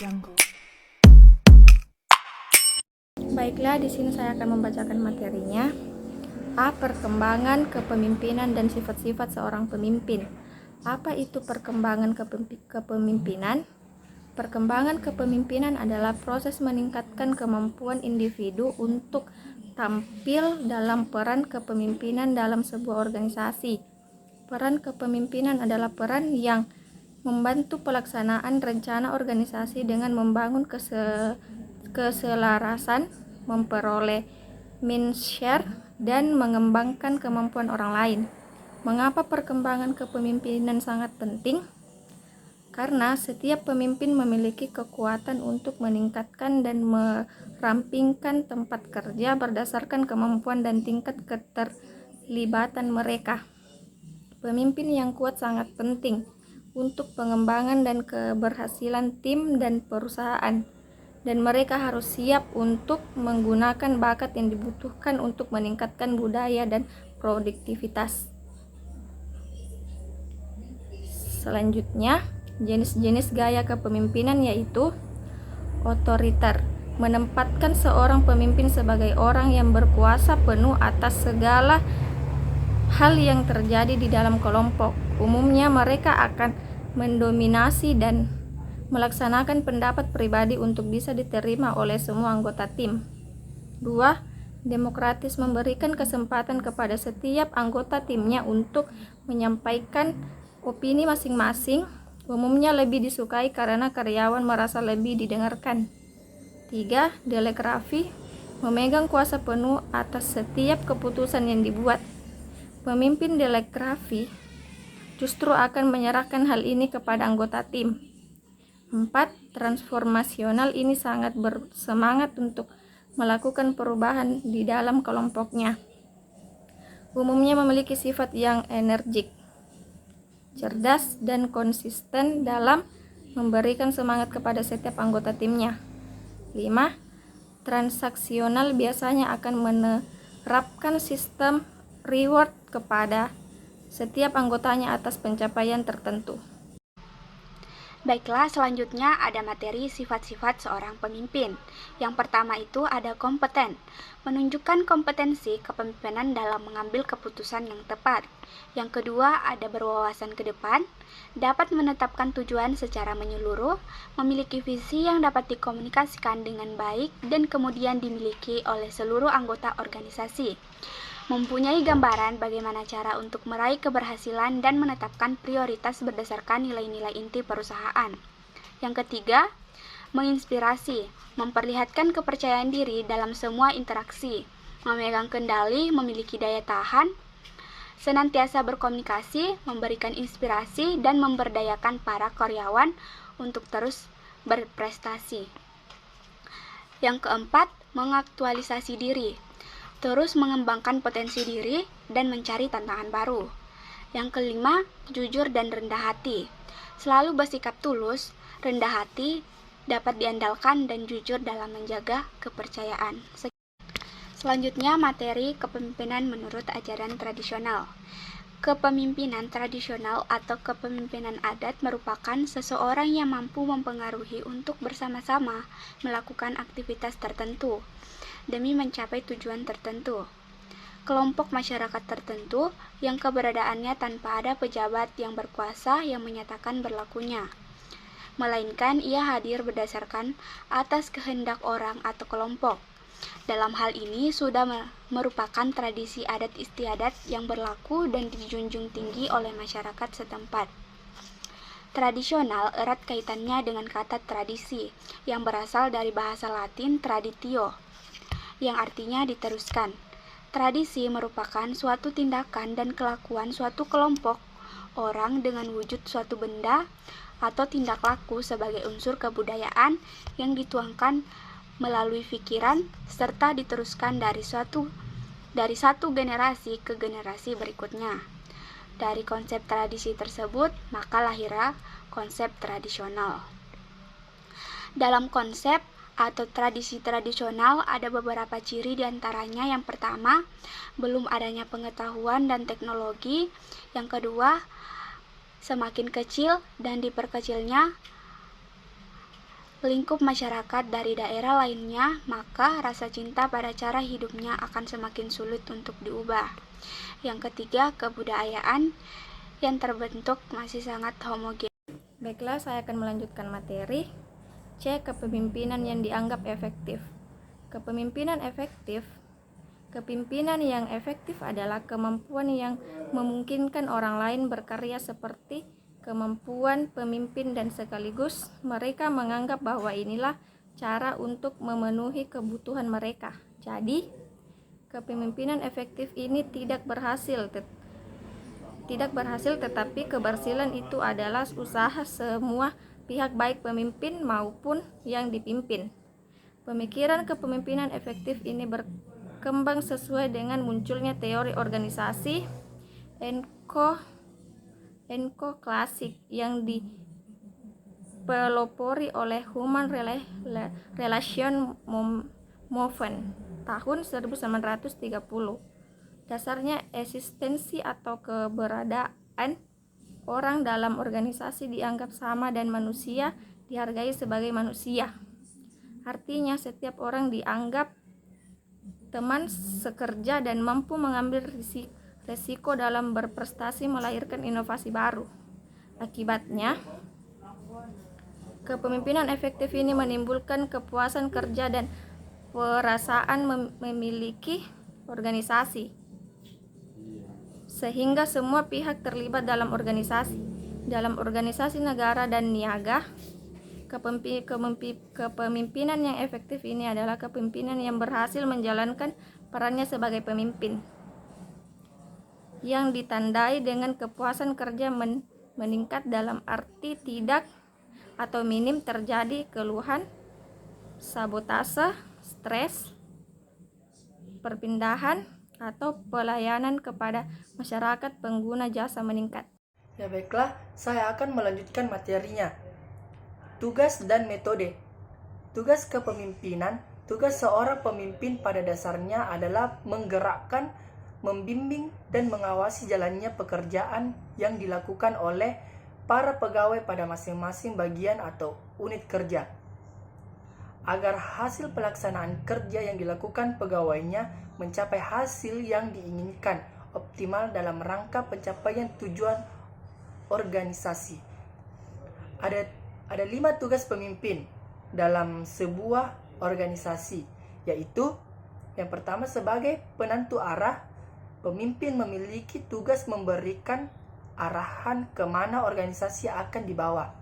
Jungle. Baiklah, di sini saya akan membacakan materinya. A. Perkembangan kepemimpinan dan sifat-sifat seorang pemimpin. Apa itu perkembangan kepemimpinan? Perkembangan kepemimpinan adalah proses meningkatkan kemampuan individu untuk tampil dalam peran kepemimpinan dalam sebuah organisasi. Peran kepemimpinan adalah peran yang membantu pelaksanaan rencana organisasi dengan membangun keselarasan, memperoleh mindshare, dan mengembangkan kemampuan orang lain. Mengapa perkembangan kepemimpinan sangat penting? Karena setiap pemimpin memiliki kekuatan untuk meningkatkan dan merampingkan tempat kerja berdasarkan kemampuan dan tingkat keterlibatan mereka. Pemimpin yang kuat sangat penting untuk pengembangan dan keberhasilan tim dan perusahaan, dan mereka harus siap untuk menggunakan bakat yang dibutuhkan untuk meningkatkan budaya dan produktivitas. Selanjutnya, jenis-jenis gaya kepemimpinan yaitu otoriter, menempatkan seorang pemimpin sebagai orang yang berkuasa penuh atas segala hal yang terjadi di dalam kelompok. Umumnya mereka akan mendominasi dan melaksanakan pendapat pribadi untuk bisa diterima oleh semua anggota tim. 2. Demokratis, memberikan kesempatan kepada setiap anggota timnya untuk menyampaikan opini masing-masing. Umumnya lebih disukai karena karyawan merasa lebih didengarkan. 3. Delegafi, memegang kuasa penuh atas setiap keputusan yang dibuat. Pemimpin delegafi justru akan menyerahkan hal ini kepada anggota tim. 4. Transformasional, ini sangat bersemangat untuk melakukan perubahan di dalam kelompoknya. Umumnya memiliki sifat yang energik, cerdas, dan konsisten dalam memberikan semangat kepada setiap anggota timnya. 5. Transaksional, biasanya akan menerapkan sistem reward kepada setiap anggotanya atas pencapaian tertentu. Baiklah, selanjutnya ada materi sifat-sifat seorang pemimpin. Yang pertama itu ada kompeten, menunjukkan kompetensi kepemimpinan dalam mengambil keputusan yang tepat. Yang kedua ada berwawasan ke depan, dapat menetapkan tujuan secara menyeluruh, memiliki visi yang dapat dikomunikasikan dengan baik dan kemudian dimiliki oleh seluruh anggota organisasi. Mempunyai gambaran bagaimana cara untuk meraih keberhasilan dan menetapkan prioritas berdasarkan nilai-nilai inti perusahaan. Yang ketiga, menginspirasi, memperlihatkan kepercayaan diri dalam semua interaksi, memegang kendali, memiliki daya tahan, senantiasa berkomunikasi, memberikan inspirasi, dan memberdayakan para karyawan untuk terus berprestasi. Yang keempat, mengaktualisasi diri, terus mengembangkan potensi diri dan mencari tantangan baru. Yang kelima, jujur dan rendah hati. Selalu bersikap tulus, rendah hati, dapat diandalkan dan jujur dalam menjaga kepercayaan. Selanjutnya, materi kepemimpinan menurut ajaran tradisional. Kepemimpinan tradisional atau kepemimpinan adat merupakan seseorang yang mampu mempengaruhi untuk bersama-sama melakukan aktivitas tertentu demi mencapai tujuan tertentu. Kelompok masyarakat tertentu yang keberadaannya tanpa ada pejabat yang berkuasa yang menyatakan berlakunya, melainkan ia hadir berdasarkan atas kehendak orang atau kelompok. Dalam hal ini sudah merupakan tradisi adat istiadat yang berlaku dan dijunjung tinggi oleh masyarakat setempat. Tradisional erat kaitannya dengan kata tradisi yang berasal dari bahasa Latin traditio, yang artinya diteruskan. Tradisi merupakan suatu tindakan dan kelakuan suatu kelompok orang dengan wujud suatu benda atau tindak laku sebagai unsur kebudayaan yang dituangkan melalui pikiran serta diteruskan dari satu generasi ke generasi berikutnya. Dari konsep tradisi tersebut, maka lahirlah konsep tradisional. Dalam konsep atau tradisi tradisional ada beberapa ciri diantaranya. Yang pertama, belum adanya pengetahuan dan teknologi. Yang kedua, semakin kecil dan diperkecilnya lingkup masyarakat dari daerah lainnya, maka rasa cinta pada cara hidupnya akan semakin sulit untuk diubah. Yang ketiga, kebudayaan yang terbentuk masih sangat homogen. Baiklah, saya akan melanjutkan materi. C. Kepemimpinan yang dianggap efektif. Kepemimpinan yang efektif adalah kemampuan yang memungkinkan orang lain berkarya seperti kemampuan pemimpin dan sekaligus mereka menganggap bahwa inilah cara untuk memenuhi kebutuhan mereka. Jadi, kepemimpinan efektif ini tidak berhasil, tetapi keberhasilan itu adalah usaha semua pihak, baik pemimpin maupun yang dipimpin. Pemikiran kepemimpinan efektif ini berkembang sesuai dengan munculnya teori organisasi klasik yang dipelopori oleh Human Relation Movement tahun 1930. Dasarnya eksistensi atau keberadaan orang dalam organisasi dianggap sama dan manusia dihargai sebagai manusia. Artinya setiap orang dianggap teman sekerja dan mampu mengambil risiko dalam berprestasi melahirkan inovasi baru. Akibatnya, kepemimpinan efektif ini menimbulkan kepuasan kerja dan perasaan memiliki organisasi, sehingga semua pihak terlibat dalam organisasi. Dalam organisasi negara dan niaga, kepemimpinan yang efektif ini adalah kepemimpinan yang berhasil menjalankan perannya sebagai pemimpin, yang ditandai dengan kepuasan kerja meningkat dalam arti tidak atau minim terjadi keluhan, sabotase, stres, perpindahan, atau pelayanan kepada masyarakat pengguna jasa meningkat. Ya baiklah, saya akan melanjutkan materinya. Tugas dan metode. Tugas kepemimpinan. Tugas seorang pemimpin pada dasarnya adalah menggerakkan, membimbing, dan mengawasi jalannya pekerjaan yang dilakukan oleh para pegawai pada masing-masing bagian atau unit kerja, agar hasil pelaksanaan kerja yang dilakukan pegawainya mencapai hasil yang diinginkan optimal dalam rangka pencapaian tujuan organisasi. Ada 5 tugas pemimpin dalam sebuah organisasi, yaitu yang pertama sebagai penentu arah. Pemimpin memiliki tugas memberikan arahan kemana organisasi akan dibawa.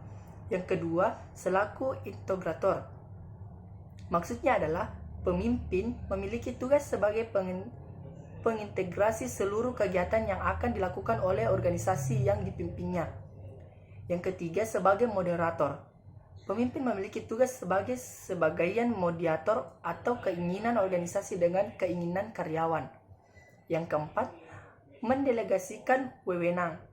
Yang kedua, selaku integrator. Maksudnya adalah pemimpin memiliki tugas sebagai pengintegrasi seluruh kegiatan yang akan dilakukan oleh organisasi yang dipimpinnya. Yang ketiga, sebagai moderator. Pemimpin memiliki tugas sebagai sebagian mediator atau keinginan organisasi dengan keinginan karyawan. Yang keempat, mendelegasikan wewenang.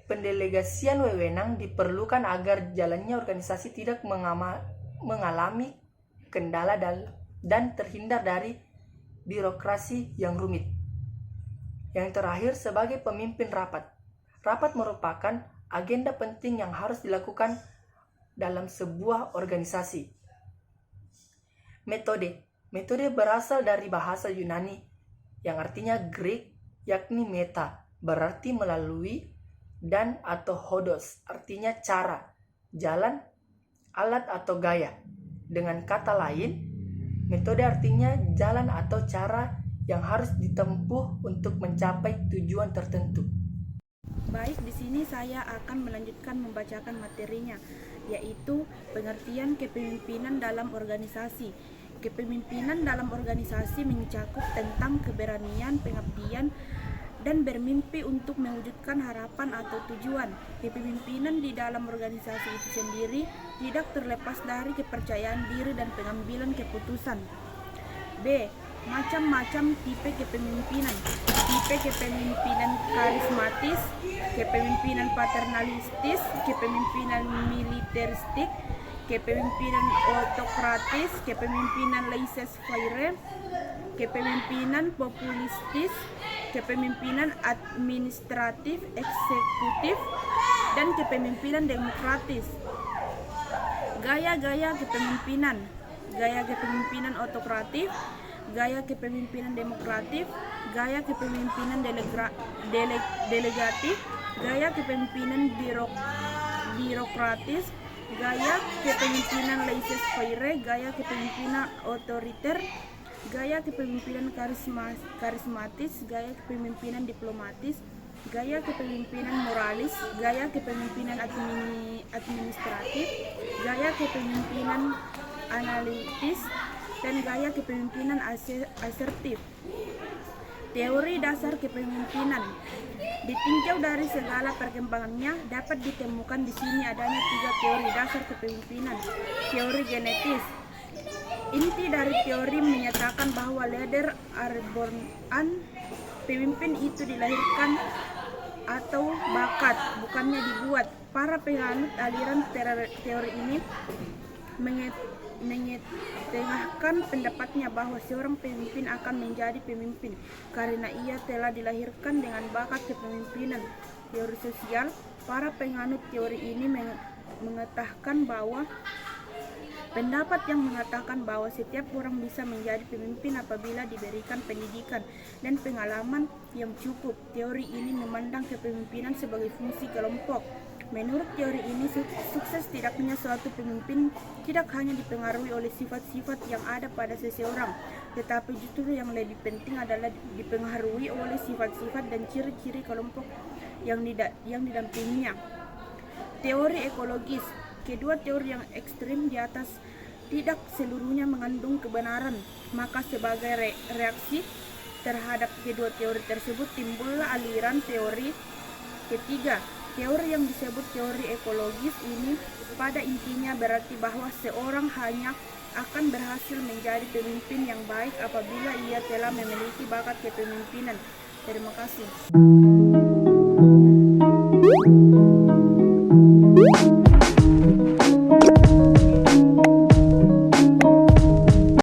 Pendelegasian wewenang diperlukan agar jalannya organisasi tidak mengalami kendala dan terhindar dari birokrasi yang rumit. Yang terakhir, sebagai pemimpin rapat. Rapat merupakan agenda penting yang harus dilakukan dalam sebuah organisasi. Metode. Metode berasal dari bahasa Yunani yang artinya Greek, yakni meta, berarti melalui, dan atau hodos, artinya cara, jalan, alat atau gaya. Dengan kata lain, metode artinya jalan atau cara yang harus ditempuh untuk mencapai tujuan tertentu. Baik, di sini saya akan melanjutkan membacakan materinya, yaitu pengertian kepemimpinan dalam organisasi. Kepemimpinan dalam organisasi mencakup tentang keberanian, pengabdian, dan bermimpi untuk mewujudkan harapan atau tujuan. Kepemimpinan di dalam organisasi itu sendiri tidak terlepas dari kepercayaan diri dan pengambilan keputusan. B. Macam-macam tipe kepemimpinan. Tipe kepemimpinan karismatis, kepemimpinan paternalistis, kepemimpinan militeristik, kepemimpinan autokratis, kepemimpinan laissez-faire, kepemimpinan populistis, kepemimpinan administratif eksekutif, dan kepemimpinan demokratis. Gaya-gaya kepemimpinan. Gaya kepemimpinan otokratif, gaya kepemimpinan demokratif, gaya kepemimpinan delegatif, gaya kepemimpinan birokratis, gaya kepemimpinan laissez-faire, gaya kepemimpinan otoriter, gaya kepemimpinan karismatis, gaya kepemimpinan diplomatis, gaya kepemimpinan moralis, gaya kepemimpinan administratif, gaya kepemimpinan analitis, dan gaya kepemimpinan asertif. Teori dasar kepemimpinan. Ditinjau dari segala perkembangannya, dapat ditemukan di sini adanya 3 teori dasar kepemimpinan. Teori genetis. Inti dari teori menyatakan bahwa leader are born, pemimpin itu dilahirkan atau bakat, bukannya dibuat. Para penganut aliran teori ini mengetengahkan pendapatnya bahwa seorang pemimpin akan menjadi pemimpin karena ia telah dilahirkan dengan bakat kepemimpinan. Teori sosial. Para penganut teori ini mengatakan bahwa pendapat yang mengatakan bahwa setiap orang bisa menjadi pemimpin apabila diberikan pendidikan dan pengalaman yang cukup. Teori ini memandang kepemimpinan sebagai fungsi kelompok. Menurut teori ini, sukses tidaknya suatu pemimpin tidak hanya dipengaruhi oleh sifat-sifat yang ada pada seseorang, tetapi justru yang lebih penting adalah dipengaruhi oleh sifat-sifat dan ciri-ciri kelompok yang didampinginya. Teori ekologis. Kedua teori yang ekstrim di atas tidak seluruhnya mengandung kebenaran, maka sebagai reaksi terhadap kedua teori tersebut timbullah aliran teori ketiga. Teori yang disebut teori ekologis ini pada intinya berarti bahwa seorang hanya akan berhasil menjadi pemimpin yang baik apabila ia telah memiliki bakat kepemimpinan. Terima kasih.